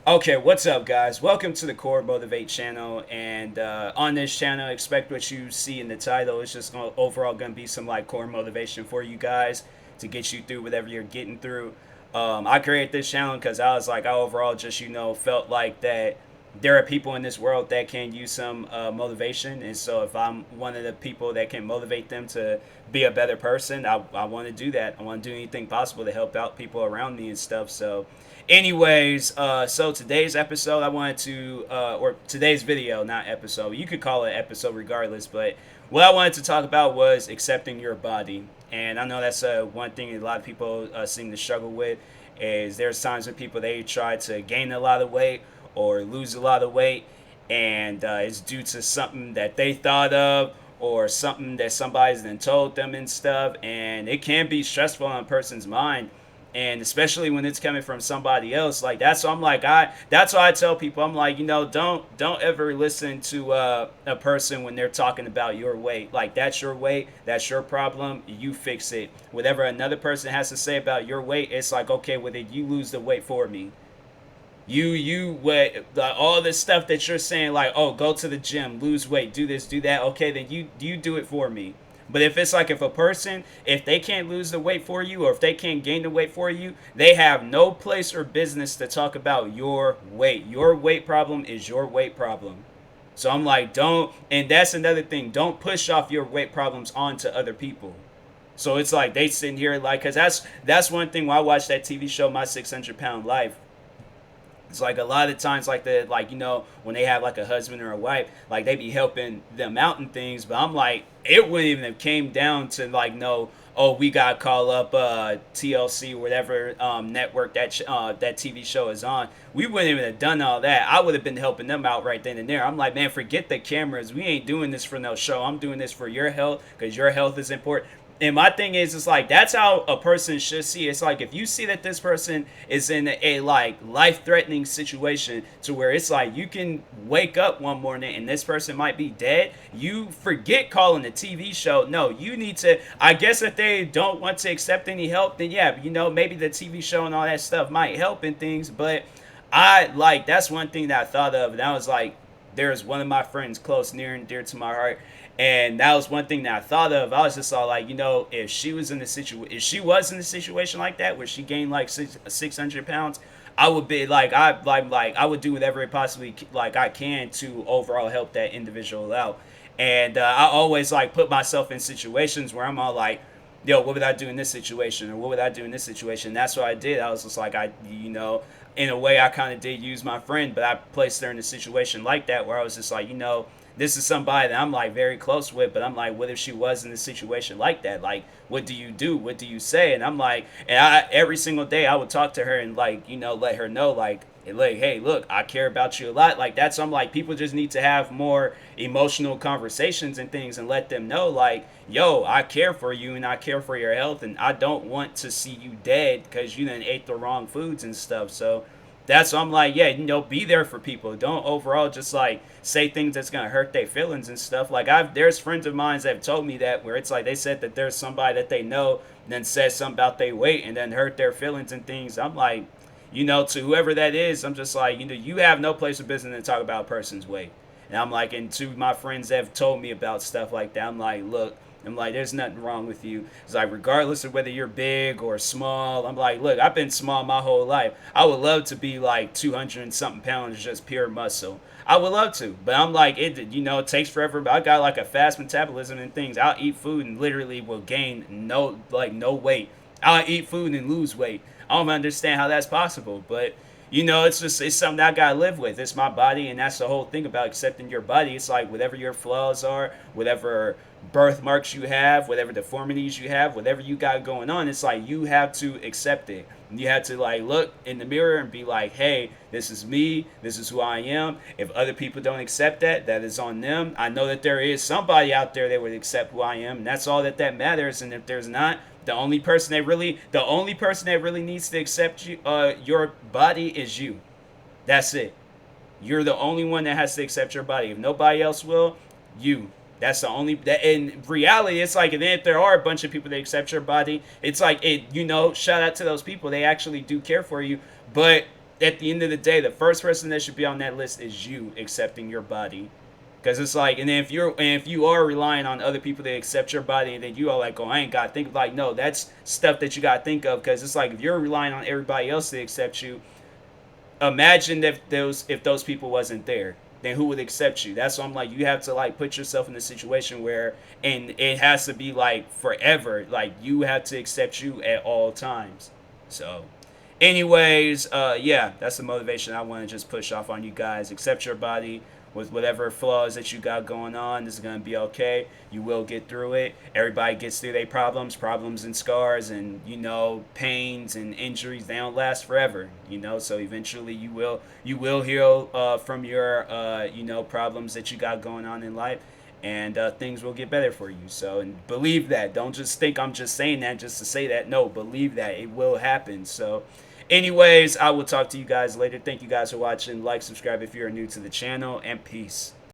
Okay, what's up, guys? Welcome to the Core Motivate channel. And on this channel, expect what you see in the title. It's just overall going to be some like core motivation for you guys to get you through whatever you're getting through. I created this channel because I was like, I overall just, felt like that there are people in this world that can use some motivation. And so if I'm one of the people that can motivate them to be a better person, I want to do that. I want to do anything possible to help out people around me and stuff. So anyways, so today's episode, I wanted to, or today's video, not episode. You could call it episode regardless, but what I wanted to talk about was accepting your body. And I know that's one thing a lot of people seem to struggle with. Is there's times when people they try to gain a lot of weight or lose a lot of weight, and it's due to something that they thought of or something that somebody's then told them and stuff, and it can be stressful on a person's mind, and especially when it's coming from somebody else. Like that's why I'm like that's why I tell people I'm like don't ever listen to a person when they're talking about your weight. Like that's your weight, that's your problem, you fix it. Whatever another person has to say about your weight, it's like, okay, well then you lose the weight for me. What all this stuff that you're saying, like, oh, go to the gym, lose weight, do this, do that, okay, then you do it for me. But if it's like, if a person, if they can't lose the weight for you, or if they can't gain the weight for you, they have no place or business to talk about your weight. Your weight problem is your weight problem. So I'm like, don't, and that's another thing, don't push off your weight problems onto other people. So it's like they sitting here like, cause that's one thing when I watch that TV show, My 600 Pound Life. It's like a lot of times, like when they have like a husband or a wife, like they be helping them out and things. But I'm like, it wouldn't even have came down to like, no, oh, we got to call up TLC, whatever network that TV show is on. We wouldn't even have done all that. I would have been helping them out right then and there. I'm like, man, forget the cameras. We ain't doing this for no show. I'm doing this for your health because your health is important. And my thing is, it's like that's how a person should see it. It's like if you see that this person is in a like life-threatening situation to where it's like you can wake up one morning and this person might be dead, you forget calling the TV show. No, you need to. I guess if they don't want to accept any help, then yeah, maybe the TV show and all that stuff might help in things. But I like that's one thing that I thought of, and I was like, there's one of my friends close, near and dear to my heart, and that was one thing that I thought of. I was just all like, if she was in the situation like that where she gained like 600 pounds, I would be like, I would do whatever it possibly like I can to overall help that individual out. And I always like put myself in situations where I'm all like, yo, what would I do in this situation, or what would I do in this situation? That's what I did. I was just like, in a way, I kind of did use my friend, but I placed her in a situation like that where I was just like, this is somebody that I'm like very close with, but I'm like, what if she was in a situation like that? Like, what do you do? What do you say? And I'm like, and every single day I would talk to her and like, let her know like, hey, look, I care about you a lot. Like that's, I'm like, people just need to have more emotional conversations and things and let them know like, yo, I care for you and I care for your health, and I don't want to see you dead because you done ate the wrong foods and stuff. So that's why I'm like, yeah, be there for people. Don't overall just like say things that's gonna hurt their feelings and stuff. Like there's friends of mine that have told me that where it's like they said that there's somebody that they know then says something about their weight and then hurt their feelings and things. I'm like, to whoever that is, I'm just like, you have no place of business to talk about a person's weight. And I'm like, and to my friends that have told me about stuff like that, I'm like, look, I'm like, there's nothing wrong with you. It's like, regardless of whether you're big or small, I'm like, look, I've been small my whole life. I would love to be like 200 and something pounds, just pure muscle. I would love to, but I'm like, it takes forever. But I got like a fast metabolism and things. I'll eat food and literally will gain no weight. I'll eat food and lose weight. I don't understand how that's possible, but it's something that I gotta live with. It's my body, and that's the whole thing about accepting your body. It's like whatever your flaws are, whatever birthmarks you have, whatever deformities you have, whatever you got going on, it's like you have to accept it. You have to like look in the mirror and be like, hey, this is me, this is who I am. If other people don't accept that, that is on them. I know that there is somebody out there that would accept who I am, and that's all that matters. And if there's not, the only person that really needs to accept you, your body is you. That's it. You're the only one that has to accept your body. If nobody else will, you. That's the only that in reality. It's like, and then if there are a bunch of people that accept your body, it's like it. Shout out to those people. They actually do care for you. But at the end of the day, the first person that should be on that list is you accepting your body. Because it's like, and then if you are relying on other people to accept your body, and then you are like, oh, I ain't got to think, like, no, that's stuff that you got to think of. Because it's like, if you're relying on everybody else to accept you, imagine if those people wasn't there, then who would accept you? That's why I'm like, you have to like put yourself in a situation where, and it has to be like forever, like you have to accept you at all times. So anyways, yeah, that's the motivation I want to just push off on you guys. Accept your body with whatever flaws that you got going on. This is gonna be okay. You will get through it. Everybody gets through their problems and scars, and pains and injuries. They don't last forever. So eventually you will heal from your problems that you got going on in life, and things will get better for you. So, and believe that. Don't just think I'm just saying that just to say that. No, believe that it will happen. So, anyways, I will talk to you guys later. Thank you guys for watching. Like, subscribe if you're new to the channel, and peace.